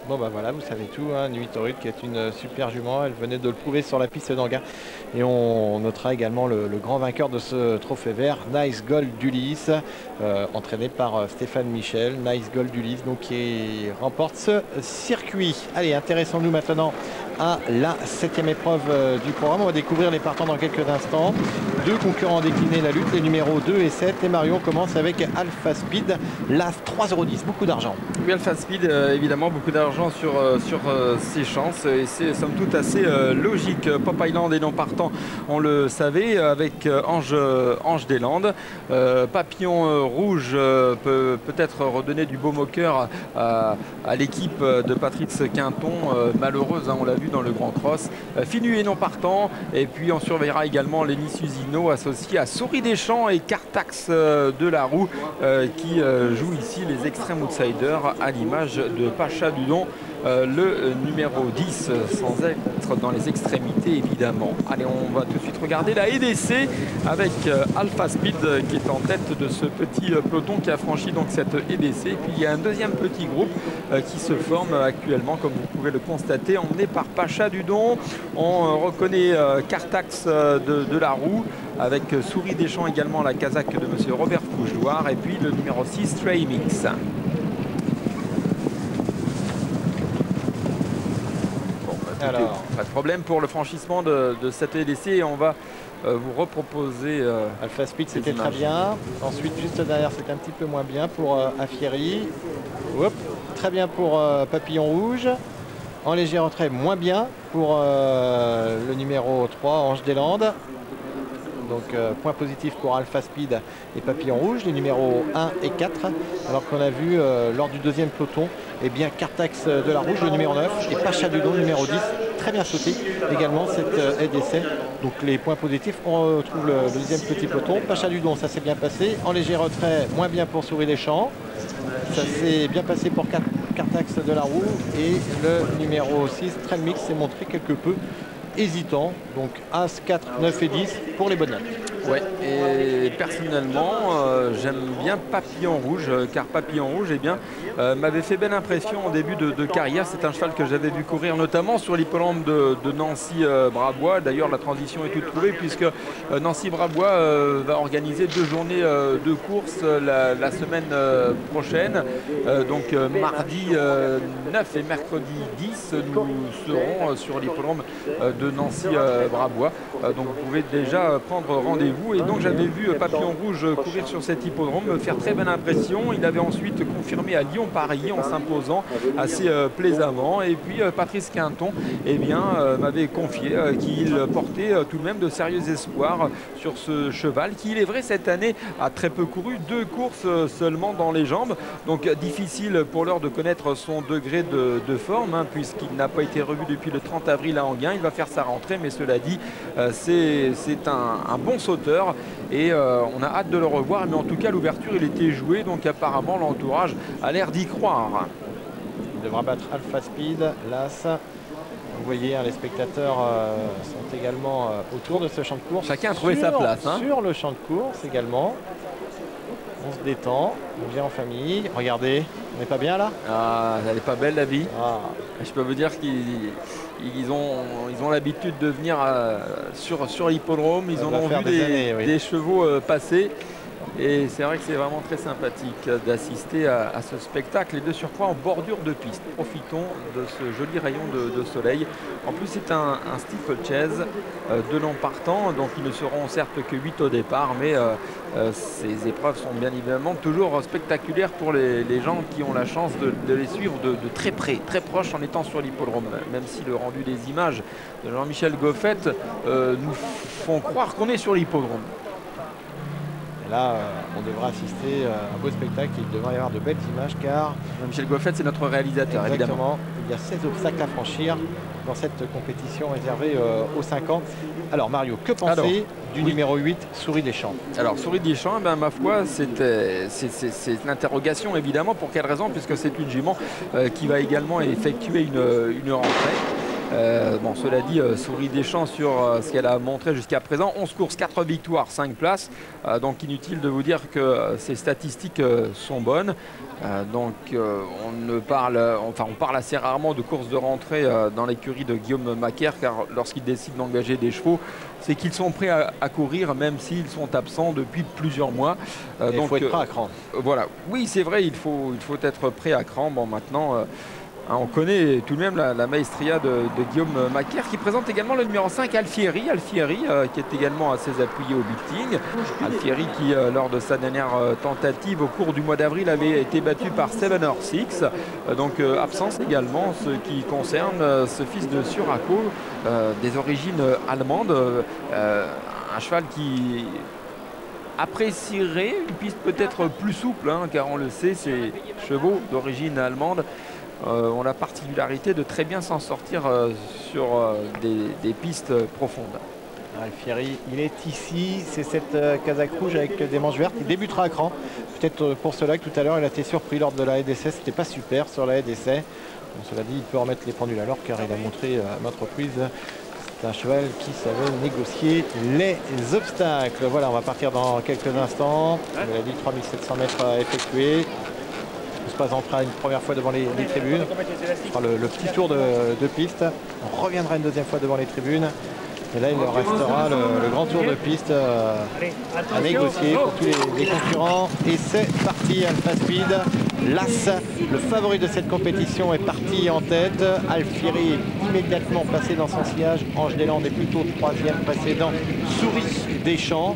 Bon bah voilà, vous savez tout, hein. Nuit Torride qui est une super jument, elle venait de le prouver sur la piste d'Anguin. Et on notera également le grand vainqueur de ce trophée vert, Nice Gold d'Ulysse, entraîné par Stéphane Michel. Nice Gold d'Ulysse, donc qui remporte ce circuit. Allez, intéressons-nous maintenant à la 7e épreuve du programme. On va découvrir les partants dans quelques instants. Deux concurrents déclinés la lutte, les numéros 2 et 7. Et Marion commence avec Alpha Speed, l'As 3,10 €, beaucoup d'argent. Oui, Alpha Speed, évidemment, beaucoup d'argent sur ses chances. Et c'est somme toute assez logique. Pop Island est non partant, on le savait, avec Ange des Landes. Papillon Rouge peut peut-être redonner du baume au cœur à l'équipe de Patrice Quinton, malheureuse, hein, on l'a vu dans le Grand Cross. Finu est non partant, et puis on surveillera également Lenny Susino associé à Souris des Champs et Cartax de la Roue qui joue ici les extrêmes outsiders à l'image de Pacha Dudon, le numéro 10, sans être dans les extrémités évidemment. Allez, on va tout de suite regarder la EDC avec Alpha Speed qui est en tête de ce petit peloton qui a franchi donc cette EDC. Et puis il y a un deuxième petit groupe qui se forme actuellement, comme vous pouvez le constater, emmené par Pacha Dudon. On reconnaît Cartax de la Roue, avec Souris des Champs également, la casaque de monsieur Robert Fougeloire, et puis le numéro 6, Stray Mix. Alors, pas de problème pour le franchissement de cette EDC. On va vous reproposer Alpha Speed, c'était très bien. Ensuite, juste derrière, c'était un petit peu moins bien pour Afieri. Très bien pour Papillon Rouge. En léger retrait, moins bien pour le numéro 3, Ange des Landes. Donc point positif pour Alpha Speed et Papillon Rouge, les numéros 1 et 4. Alors qu'on a vu lors du deuxième peloton, eh bien Cartax de la Rouge, le numéro 9, et Pacha Dudon, le numéro 10. Très bien sauté également cette EDC. Donc les points positifs, on retrouve le deuxième petit peloton. Pacha Dudon, ça s'est bien passé. En léger retrait, moins bien pour Souris des Champs. Ça s'est bien passé pour Cartax de la Roue. Et le numéro 6, Trail Mix, s'est montré quelque peu hésitant. Donc As, 4, 9 et 10 pour les bonnes notes. Ouais, et personnellement, j'aime bien Papillon Rouge, car Papillon Rouge, eh bien, m'avait fait belle impression en début de carrière. C'est un cheval que j'avais vu courir notamment sur l'hippodrome de Nancy-Brabois. D'ailleurs, la transition est toute trouvée puisque Nancy-Brabois va organiser 2 journées de course la semaine prochaine. Donc mardi 9 et mercredi 10, nous serons sur l'hippodrome de Nancy-Brabois. Donc vous pouvez déjà prendre rendez-vous. Et donc j'avais vu Papillon Rouge courir sur cet hippodrome, me faire très belle impression. Il avait ensuite confirmé à Lyon-Paris en s'imposant assez plaisamment. Et puis Patrice Quinton, eh bien, m'avait confié qu'il portait tout de même de sérieux espoirs sur ce cheval qui, il est vrai, cette année a très peu couru, 2 courses seulement dans les jambes. Donc difficile pour l'heure de connaître son degré de forme, hein, puisqu'il n'a pas été revu depuis le 30 avril à Anguin. Il va faire sa rentrée, mais cela dit, c'est un bon sauteur et on a hâte de le revoir. Mais en tout cas, l'ouverture, il était joué, donc apparemment l'entourage a l'air d'y croire. Il devra battre Alpha Speed, l'As. Vous voyez, hein, les spectateurs sont également autour de ce champ de course. Chacun a trouvé sa place. Hein. Sur le champ de course également. On se détend, on vient en famille. Regardez, on n'est pas bien là? Ah, elle n'est pas belle la vie. Ah. Je peux vous dire qu'ils ont l'habitude de venir sur l'hippodrome. Ils en ont vu des chevaux passer. Et c'est vrai que c'est vraiment très sympathique d'assister à ce spectacle et de surcroît en bordure de piste. Profitons de ce joli rayon de soleil. En plus, c'est un steeplechase de long partant, donc ils ne seront certes que 8 au départ, mais ces épreuves sont bien évidemment toujours spectaculaires pour les gens qui ont la chance de les suivre de très près, très proche en étant sur l'hippodrome. Même si le rendu des images de Jean-Michel Goffette nous font croire qu'on est sur l'hippodrome. Là, on devra assister à un beau spectacle. Il devra y avoir de belles images car Michel Goffette, c'est notre réalisateur. Exactement. Évidemment. Il y a 16 obstacles à franchir dans cette compétition réservée aux 5 ans. Alors Mario, que penser du numéro 8, Souris des Champs? Alors Souris des Champs, ben, ma foi, c'est l'interrogation évidemment. Pour quelle raison? Puisque c'est une jument qui va également effectuer une rentrée. Bon, cela dit, Souris Deschamps sur ce qu'elle a montré jusqu'à présent, 11 courses, 4 victoires, 5 places. Donc inutile de vous dire que ces statistiques sont bonnes. On parle assez rarement de courses de rentrée dans l'écurie de Guillaume Macaire, car lorsqu'il décide d'engager des chevaux, c'est qu'ils sont prêts à courir même s'ils sont absents depuis plusieurs mois. Il faut être prêt à cran. Voilà, oui c'est vrai, il faut être prêt à cran. Bon maintenant... on connaît tout de même la maestria de Guillaume Macaire, qui présente également le numéro 5, Alfieri, qui est également assez appuyé au beating. Alfieri qui, lors de sa dernière tentative au cours du mois d'avril, avait été battu par 7 donc absence également, ce qui concerne ce fils de Suraco, des origines allemandes. Un cheval qui apprécierait une piste peut-être plus souple, car on le sait, ces chevaux d'origine allemande ont la particularité de très bien s'en sortir sur des pistes profondes. Alfieri, il est ici, c'est cette casaque rouge avec des manches vertes. Il débutera à cran. Peut-être pour cela que tout à l'heure, il a été surpris lors de l'arrêt d'essai. C'était pas super sur l'arrêt d'essai. Cela dit, il peut remettre les pendules à l'heure car il a montré à maintes reprises. C'est un cheval qui savait négocier les obstacles. Voilà, on va partir dans quelques instants. On a dit 3700 mètres à effectuer. On se présentera une première fois devant les tribunes. On fera le petit tour de piste. On reviendra une deuxième fois devant les tribunes. Et là, il leur restera le grand tour de piste à négocier pour tous les concurrents. Et c'est parti, Alpha Speed. L'As, le favori de cette compétition, est parti en tête. Alfieri est immédiatement passé dans son sillage. Ange des Landes est plutôt troisième précédent. Souris Deschamps.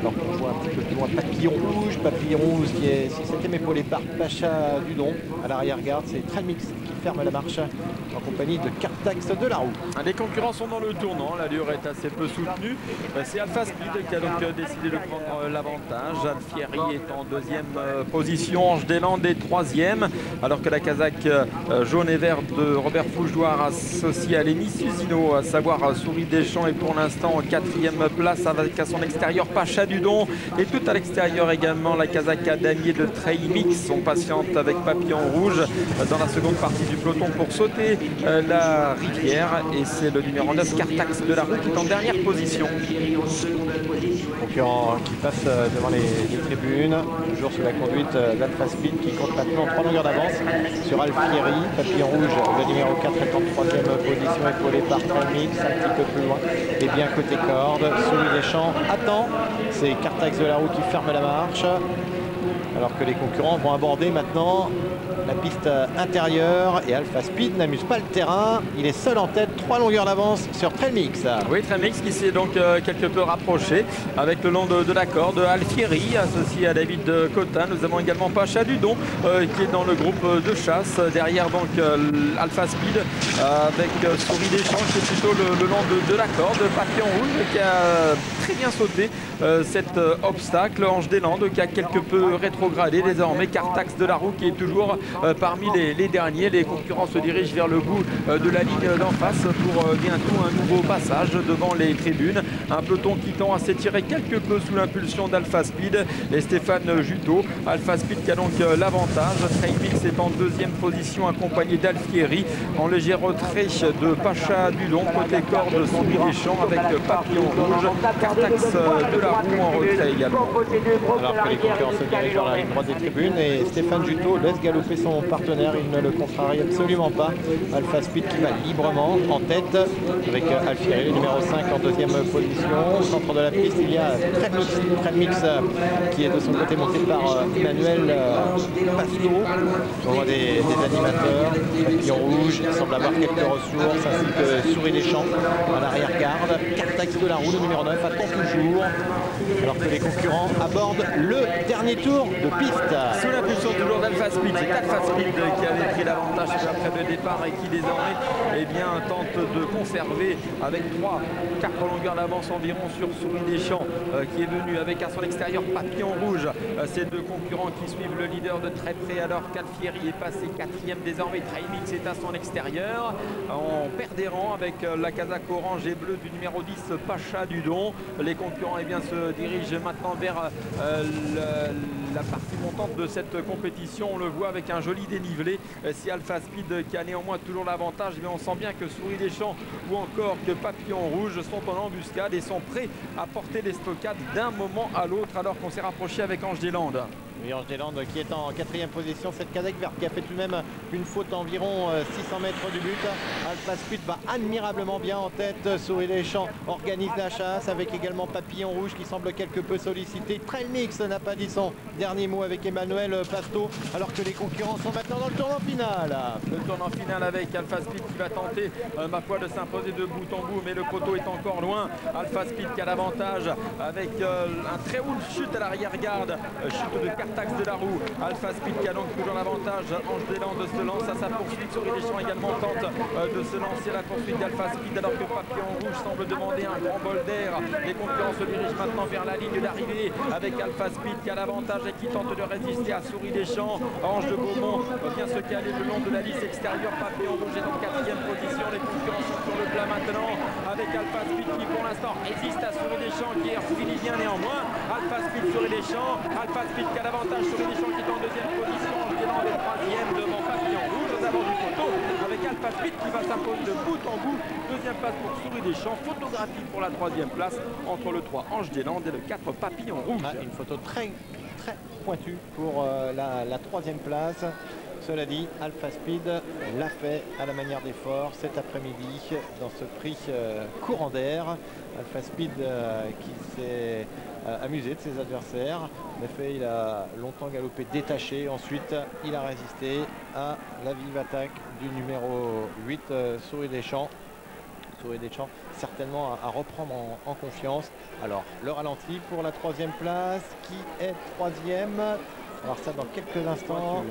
Alors on voit un petit peu plus loin Papillon Rouge qui est, si c'était épaulé par Pacha Dudon à l'arrière-garde. C'est Tremix qui ferme la marche en compagnie de Cartax de la Roue. Les concurrents sont dans le tournant, l'allure est assez peu soutenue. C'est Alpha Speed qui a donc décidé de prendre l'avantage. Alfieri est en deuxième position, Ange des Landes est troisième, alors que la casaque jaune et verte de Robert Fougeoir associée à Lémi Susino, à savoir Souris Deschamps, est pour l'instant en quatrième place avec à son extérieur Pacha Dudon, et tout à l'extérieur également la casaque à damier de Trailmix. On patiente avec Papillon Rouge dans la seconde partie du peloton pour sauter la rivière, et c'est le numéro 9 Cartax de la Roue qui est en dernière position. Concurrent qui passe devant les tribunes, toujours sous la conduite d'Alpha Speed qui compte maintenant 3 longueurs d'avance sur Alfieri. Papillon Rouge, le numéro 4 est en troisième position, épaulé par Trailmix un petit peu plus loin. Et bien côté corde, Souris Deschamps attend, c'est Cartax de la Roue qui ferme la marche. Alors que les concurrents vont aborder maintenant la piste intérieure et Alpha Speed n'amuse pas le terrain. Il est seul en tête, 3 longueurs d'avance sur Trailmix. Oui, Trailmix qui s'est donc quelque peu rapproché avec le long de la corde. Alfieri associé à David Cotin. Nous avons également Pacha Dudon qui est dans le groupe de chasse. Derrière donc Alpha Speed avec Souris Deschamps qui est plutôt le long de la corde. Papillon Rouge qui a très bien sauté cet obstacle. Ange des Landes qui a quelque peu rétrogradé. Désormais Cartax de la Roue qui est toujours parmi les derniers. Les concurrents se dirigent vers le bout de la ligne d'en face pour bientôt un nouveau passage devant les tribunes. Un peloton qui tend à s'étirer quelque peu sous l'impulsion d'Alpha Speed et Stéphane Juteau. Alpha Speed qui a donc l'avantage. Trailmix est en deuxième position accompagné d'Alfieri. En léger retrait de Pacha Dudon. Côté corde, Souris Deschamps avec Papillon Rouge. Cartax de la Roue en retrait également. Alors que les concurrents se dirigent vers la ligne droite des tribunes et Stéphane Juteau laisse galoper son partenaire, il ne le contrarie absolument pas. Alpha Speed qui va librement en tête avec Alfieri, le numéro 5 en deuxième position. Au centre de la piste, il y a Trailmix qui est de son côté monté par Emmanuel Pasto. On voit des animateurs, Papillon Rouge, il semble avoir quelques ressources, ainsi que Souris Deschamps à l'arrière-garde. Cartax de la Roue, le numéro 9, attend toujours, alors que les concurrents abordent le dernier tour de piste. Sous l'impulsion toujours d'Alpha Speed, c'est Alpha Speed qui avait pris l'avantage après le départ et qui désormais tente de conserver avec 4 longueurs d'avance environ sur Souris Deschamps qui est venu avec à son extérieur Papillon Rouge. Ces deux concurrents qui suivent le leader de très près alors qu'Alfieri est passé 4e désormais. Trailmix est à son extérieur. On perd des rangs avec la casaque orange et bleue du numéro 10 Pacha Dudon. Les concurrents se dirigent maintenant vers la partie montante de cette compétition. On le voit avec un joli dénivelé. Si Alpha Speed qui a néanmoins toujours l'avantage, mais on sent bien que Souris des Champs ou encore que Papillon Rouge sont en embuscade et sont prêts à porter l'estocade d'un moment à l'autre, alors qu'on s'est rapproché avec Ange des Landes. Oui, Ange des Landes qui est en 4e position, cette Cadec verte qui a fait tout de même une faute environ 600 mètres du but. Alpha Speed va admirablement bien en tête. Souris des Champs organise la chasse avec également Papillon Rouge qui semble quelque peu sollicité. Trail Mix n'a pas dit son dernier mot avec Emmanuel Pasto, alors que les concurrents sont maintenant dans le tournant final. Le tournant final avec Alpha Speed qui va tenter, ma foi, de s'imposer de bout en bout, mais le poteau est encore loin. Alpha Speed qui a l'avantage avec un très haut chute à l'arrière-garde, chute de Cartax de la roue. Alpha Speed qui a donc toujours l'avantage. Ange des Landes se lance à sa poursuite. Souris des Champs également tente de se lancer à la poursuite d'Alpha Speed, alors que Papillon Rouge semble demander un grand bol d'air. Les concurrents se dirigent maintenant vers la ligne d'arrivée avec Alpha Speed qui a l'avantage et qui tente de résister à Souris des Champs. Ange de Beaumont vient se caler le long de la lisse extérieure. Papillon Rouge est en 4e position. Les concurrents sont sur le plat maintenant avec Alpha Speed qui pour l'instant résiste à Souris des Champs, qui finit bien néanmoins. Alpha Speed, Souris des Champs. Alpha Speed qui a l'avantage. Souris des Champs qui est en 2e position. Ange des Landes est 3e devant Papillon Rouge aux abords du poteau, avec Alpha Speed qui va s'imposer de bout en bout. 2e place pour Souris des Champs. Photographie pour la 3e place entre le 3 Ange des Landes et le 4 Papillon Rouge. Une photo très pointue pour la 3e place. Cela dit, Alpha Speed l'a fait à la manière des forts cet après-midi dans ce prix courant d'air. Alpha Speed qui s'est amusé de ses adversaires. En effet, il a longtemps galopé détaché. Ensuite, il a résisté à la vive attaque du numéro 8, Souris des Champs. Souris des Champs certainement à reprendre en confiance. Alors, le ralenti pour la 3e place qui est 3e. Alors ça dans quelques instants.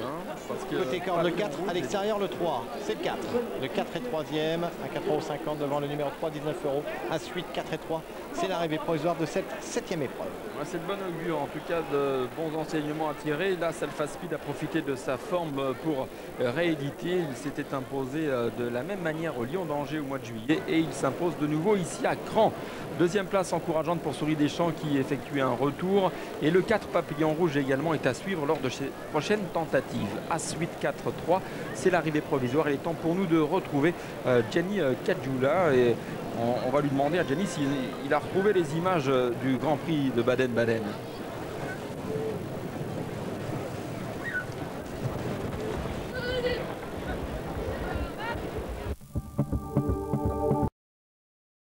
Côté corde, le 4 à l'extérieur, le 3 c'est le 4. Le 4 est 3e à 4,50 € devant le numéro 3, 19 €. À suite 4 et 3, c'est l'arrivée provisoire de cette 7e épreuve. Ouais, c'est de bon augure, en tout cas de bons enseignements à tirer. Là, Alpha Speed a profité de sa forme pour rééditer. Il s'était imposé de la même manière au Lion d'Angers au mois de juillet et il s'impose de nouveau ici à Cran. 2e place encourageante pour Souris des Champs qui effectue un retour. Et le 4 Papillon Rouge également est à suivre lors de ses prochaines tentatives. As-8, 4-3, c'est l'arrivée provisoire. Il est temps pour nous de retrouver Gianni Caggiula. Et on va lui demander à Gianni s'il a retrouvé les images du Grand Prix de Baden-Baden.